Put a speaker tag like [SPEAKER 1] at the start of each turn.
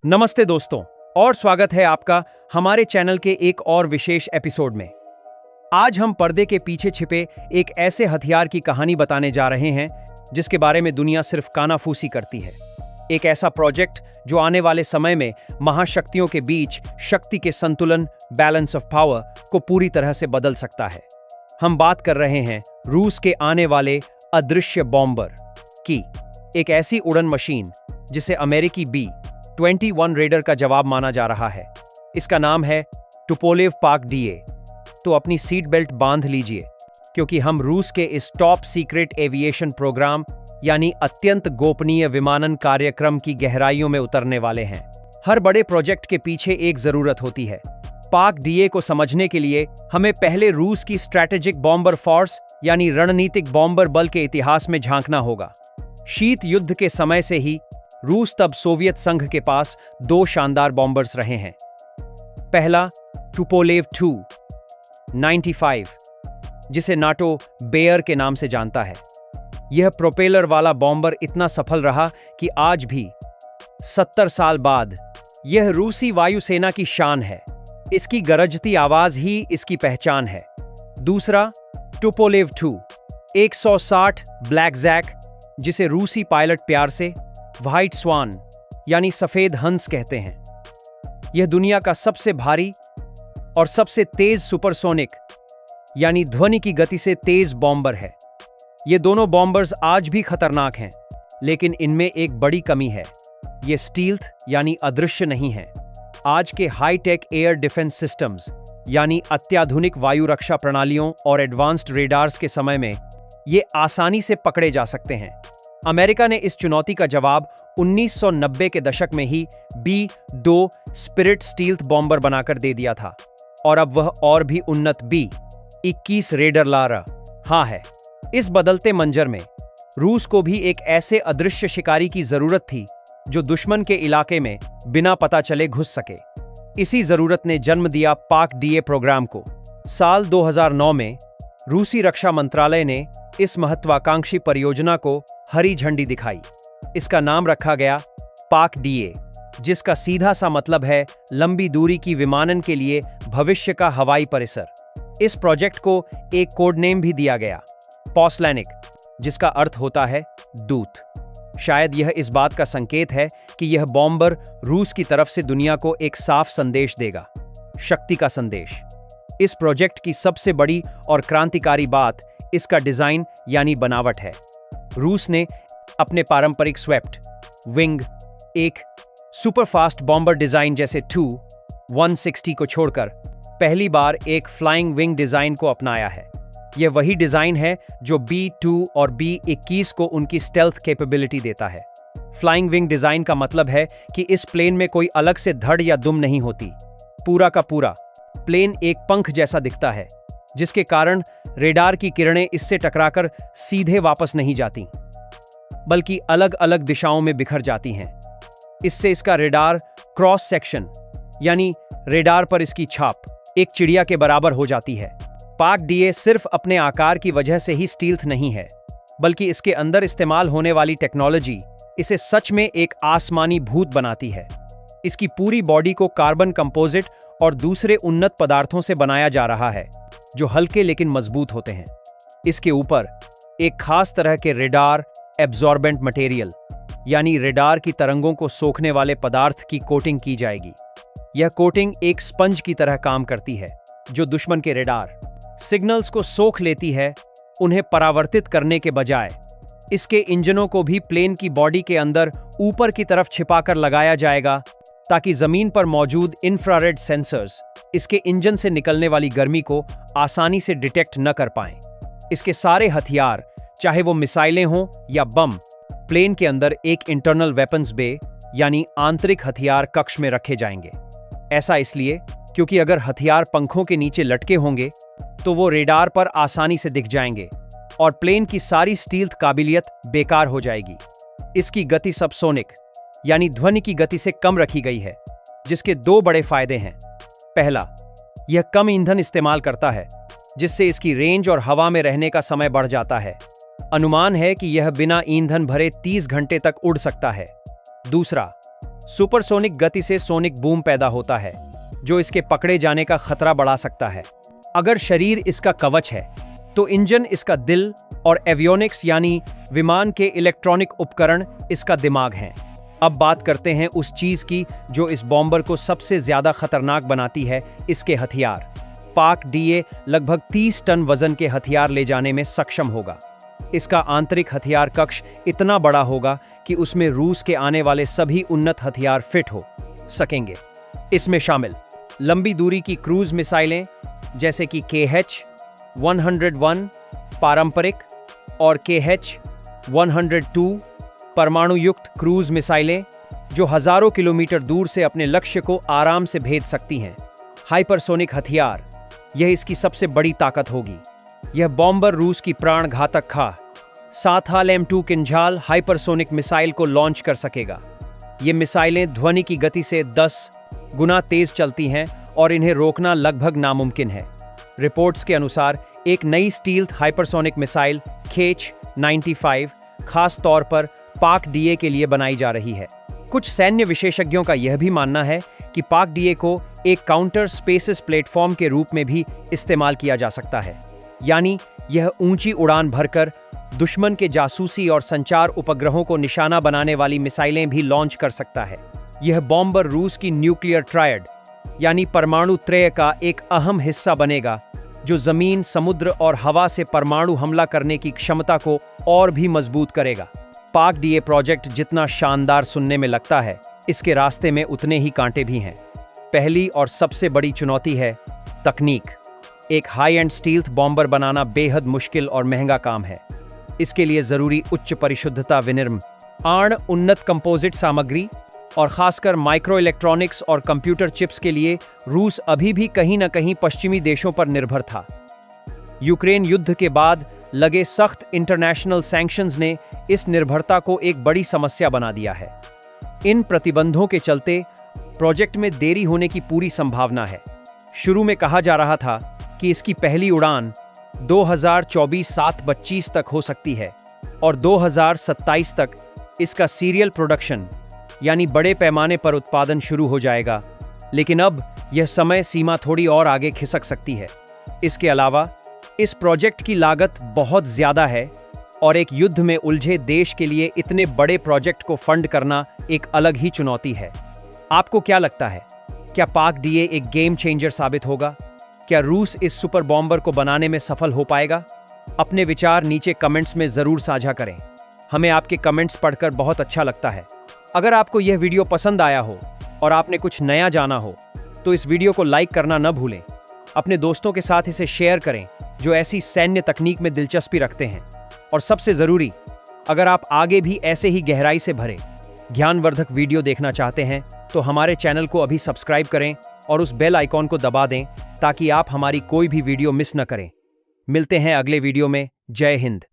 [SPEAKER 1] नमस्ते दोस्तों, और स्वागत है आपका हमारे चैनल के एक और विशेष एपिसोड में। आज हम पर्दे के पीछे छिपे एक ऐसे हथियार की कहानी बताने जा रहे हैं जिसके बारे में दुनिया सिर्फ कानाफूसी करती है। एक ऐसा प्रोजेक्ट जो आने वाले समय में महाशक्तियों के बीच शक्ति के संतुलन, बैलेंस ऑफ पावर को पूरी तरह से बदल सकता है। हम बात कर रहे हैं रूस के आने वाले अदृश्य बॉम्बर की, एक ऐसी उड़न मशीन जिसे अमेरिकी B-21 रेडर का जवाब माना जा रहा है। इसका नाम है टुपोलेव PAK-DA। तो अपनी सीट बेल्ट बांध लीजिए, क्योंकि हम रूस के इस टॉप सीक्रेट एविएशन प्रोग्राम यानी अत्यंत गोपनीय विमानन कार्यक्रम की गहराइयों में उतरने वाले हैं। हर बड़े प्रोजेक्ट के पीछे एक जरूरत होती है। PAK-DA को समझने के लिए हमें पहले रूस की स्ट्रैटेजिक बॉम्बर फोर्स यानी रणनीतिक बॉम्बर बल के इतिहास में झांकना होगा। शीत युद्ध के समय से ही रूस तब सोवियत संघ के पास दो शानदार बॉम्बर्स रहे हैं। पहला टुपोलेव Tu-95, जिसे नाटो बेयर के नाम से जानता है। यह प्रोपेलर वाला बॉम्बर इतना सफल रहा कि आज भी 70 साल बाद यह रूसी वायुसेना की शान है। इसकी गरजती आवाज ही इसकी पहचान है। दूसरा टुपोलेव Tu-160 ब्लैकजैक, जिसे रूसी पायलट प्यार से व्हाइट स्वान यानी सफेद हंस कहते हैं। यह दुनिया का सबसे भारी और सबसे तेज सुपरसोनिक यानी ध्वनि की गति से तेज बॉम्बर है। ये दोनों बॉम्बर्स आज भी खतरनाक हैं, लेकिन इनमें एक बड़ी कमी है। ये स्टील्थ यानी अदृश्य नहीं है। आज के हाई-टेक एयर डिफेंस सिस्टम्स यानी अत्याधुनिक वायु रक्षा प्रणालियों और एडवांस्ड रेडार्स के समय में ये आसानी से पकड़े जा सकते हैं। अमेरिका ने इस चुनौती का जवाब 1990 के दशक में ही B-2 स्पिरिट स्टील्थ बॉम्बर बनाकर दे दिया था, और अब वह और भी उन्नत B-21 रेडर ला रहा है। इस बदलते मंजर में रूस को भी एक ऐसे अदृश्य शिकारी की जरूरत थी जो दुश्मन के इलाके में बिना पता चले घुस सके। इसी जरूरत ने जन्म दिया PAK-DA प्रोग्राम को। साल 2009 में रूसी रक्षा मंत्रालय ने इस महत्वाकांक्षी परियोजना को हरी झंडी दिखाई। इसका नाम रखा गया PAK-DA, जिसका सीधा सा मतलब है लंबी दूरी की विमानन के लिए भविष्य का हवाई परिसर। इस प्रोजेक्ट को एक कोड नेम भी दिया गया, पोस्लैनिक, जिसका अर्थ होता है दूत। शायद यह इस बात का संकेत है कि यह बॉम्बर रूस की तरफ से दुनिया को एक साफ संदेश देगा, शक्ति का संदेश। इस प्रोजेक्ट की सबसे बड़ी और क्रांतिकारी बात इसका डिजाइन यानी बनावट है। रूस ने अपने पारंपरिक स्वेप्ट विंग एक सुपरफास्ट बॉम्बर डिजाइन जैसे Tu-160 को छोड़कर पहली बार एक फ्लाइंग विंग डिजाइन को अपनाया है। यह वही डिजाइन है जो B-2 और B-21 को उनकी स्टेल्थ कैपेबिलिटी देता है। फ्लाइंग विंग डिजाइन का मतलब है कि इस प्लेन में कोई अलग से धड़ या दुम नहीं होती। पूरा का पूरा प्लेन एक पंख जैसा दिखता है, जिसके कारण रेडार की किरणें इससे टकराकर सीधे वापस नहीं जाती, बल्कि अलग अलग दिशाओं में बिखर जाती हैं। इससे इसका रेडार क्रॉस सेक्शन यानी रेडार पर इसकी छाप एक चिड़िया के बराबर हो जाती है। PAK-DA सिर्फ अपने आकार की वजह से ही स्टील्थ नहीं है, बल्कि इसके अंदर इस्तेमाल होने वाली टेक्नोलॉजी इसे सच में एक आसमानी भूत बनाती है। इसकी पूरी बॉडी को कार्बन कंपोजिट और दूसरे उन्नत पदार्थों से बनाया जा रहा है, जो हल्के लेकिन मजबूत होते हैं। इसके ऊपर एक खास तरह के रेडार एब्जॉर्बेंट मटेरियल यानी रेडार की तरंगों को सोखने वाले पदार्थ की कोटिंग की जाएगी। यह कोटिंग एक स्पंज की तरह काम करती है, जो दुश्मन के रेडार सिग्नल्स को सोख लेती है, उन्हें परावर्तित करने के बजाय। इसके इंजनों को भी प्लेन की बॉडी के अंदर ऊपर की तरफ छिपाकर लगाया जाएगा, ताकि जमीन पर मौजूद इंफ्रारेड सेंसर्स इसके इंजन से निकलने वाली गर्मी को आसानी से डिटेक्ट न कर पाएं। इसके सारे हथियार, चाहे वो मिसाइलें हों या बम, प्लेन के अंदर एक इंटरनल वेपन्स बे यानी आंतरिक हथियार कक्ष में रखे जाएंगे। ऐसा इसलिए क्योंकि अगर हथियार पंखों के नीचे लटके होंगे तो वो रेडार पर आसानी से दिख जाएंगे और प्लेन की सारी स्टील्थ काबिलियत बेकार हो जाएगी। इसकी गति सबसोनिक यानी ध्वनि की गति से कम रखी गई है, जिसके दो बड़े फायदे हैं। पहला, यह कम ईंधन इस्तेमाल करता है, जिससे इसकी रेंज और हवा में रहने का समय बढ़ जाता है। अनुमान है कि यह बिना ईंधन भरे 30 घंटे तक उड़ सकता है। दूसरा, सुपरसोनिक गति से सोनिक बूम पैदा होता है, जो इसके पकड़े जाने का खतरा बढ़ा सकता है। अगर शरीर इसका कवच है, तो इंजन इसका दिल और एवियोनिक्स यानी विमान के इलेक्ट्रॉनिक उपकरण इसका दिमाग हैं। अब बात करते हैं उस चीज की जो इस बॉम्बर को सबसे ज्यादा खतरनाक बनाती है, इसके हथियार। पाक डीए लगभग 30 टन वजन के हथियार ले जाने में सक्षम होगा। इसका आंतरिक हथियार कक्ष इतना बड़ा होगा कि उसमें रूस के आने वाले सभी उन्नत हथियार फिट हो सकेंगे। इसमें शामिल लंबी दूरी की क्रूज मिसाइलें जैसे कि KH-101 पारंपरिक और KH-102 परमाणु युक्त क्रूज मिसाइलें जो हजारों किलोमीटर दूर से अपने लक्ष्य को आराम से भेद सकती हैं। हाइपरसोनिक हथियार, यह इसकी सबसे बड़ी ताकत होगी। यह बॉम्बर रूस की प्राण घातक खा 7HAL M2 Kinzhal hypersonic missile को लॉन्च कर सकेगा। ये मिसाइलें ध्वनि की गति से 10 गुना तेज चलती हैं और इन्हें रोकना लगभग नामुमकिन है। रिपोर्ट्स के अनुसार एक नई स्टील्थ हाइपरसोनिक मिसाइल KH-95 खास तौर पर पाक डीए के लिए बनाई जा रही है। कुछ सैन्य विशेषज्ञों का यह भी मानना है कि पाक डीए को एक काउंटर स्पेसिस प्लेटफॉर्म के रूप में भी इस्तेमाल किया जा सकता है, यानी यह ऊंची उड़ान भरकर दुश्मन के जासूसी और संचार उपग्रहों को निशाना बनाने वाली मिसाइलें भी लॉन्च कर सकता है। यह बॉम्बर रूस की न्यूक्लियर ट्रायड यानी परमाणु त्रय का एक अहम हिस्सा बनेगा, जो जमीन, समुद्र और हवा से परमाणु हमला करने की क्षमता को और भी मजबूत करेगा। पाक डीए प्रोजेक्ट जितना शानदार सुनने में लगता है, इसके रास्ते में उतने ही कांटे भी हैं। पहली और सबसे बड़ी चुनौती है तकनीक। एक हाई एंड स्टील्थ बॉम्बर बनाना बेहद मुश्किल और महंगा काम है। इसके लिए जरूरी उच्च परिशुद्धता विनिर्म आण उन्नत कंपोजिट सामग्री और खासकर माइक्रो इलेक्ट्रॉनिक्स और कंप्यूटर चिप्स के लिए रूस अभी भी कहीं न कहीं पश्चिमी देशों पर निर्भर था। यूक्रेन युद्ध के बाद लगे सख्त इंटरनेशनल सैंक्शंस ने इस निर्भरता को एक बड़ी समस्या बना दिया है। इन प्रतिबंधों के चलते प्रोजेक्ट में देरी होने की पूरी संभावना है। शुरू में कहा जा रहा था कि इसकी पहली उड़ान 2024-7-25 तक हो सकती है और 2027 तक इसका सीरियल प्रोडक्शन यानी बड़े पैमाने पर उत्पादन शुरू हो जाएगा, लेकिन अब यह समय सीमा थोड़ी और आगे खिसक सकती है। इसके अलावा इस प्रोजेक्ट की लागत बहुत ज्यादा है और एक युद्ध में उलझे देश के लिए इतने बड़े प्रोजेक्ट को फंड करना एक अलग ही चुनौती है। आपको क्या लगता है, क्या पाक डीए एक गेम चेंजर साबित होगा? क्या रूस इस सुपर बॉम्बर को बनाने में सफल हो पाएगा? अपने विचार नीचे कमेंट्स में जरूर साझा करें। हमें आपके कमेंट्स पढ़कर बहुत अच्छा लगता है। अगर आपको यह वीडियो पसंद आया हो और आपने कुछ नया जाना हो, तो इस वीडियो को लाइक करना न भूलें। अपने दोस्तों के साथ इसे शेयर करें जो ऐसी सैन्य तकनीक में दिलचस्पी रखते हैं। और सबसे जरूरी, अगर आप आगे भी ऐसे ही गहराई से भरे ज्ञानवर्धक वीडियो देखना चाहते हैं, तो हमारे चैनल को अभी सब्सक्राइब करें और उस बेल आइकॉन को दबा दें ताकि आप हमारी कोई भी वीडियो मिस न करें। मिलते हैं अगले वीडियो में। जय हिंद।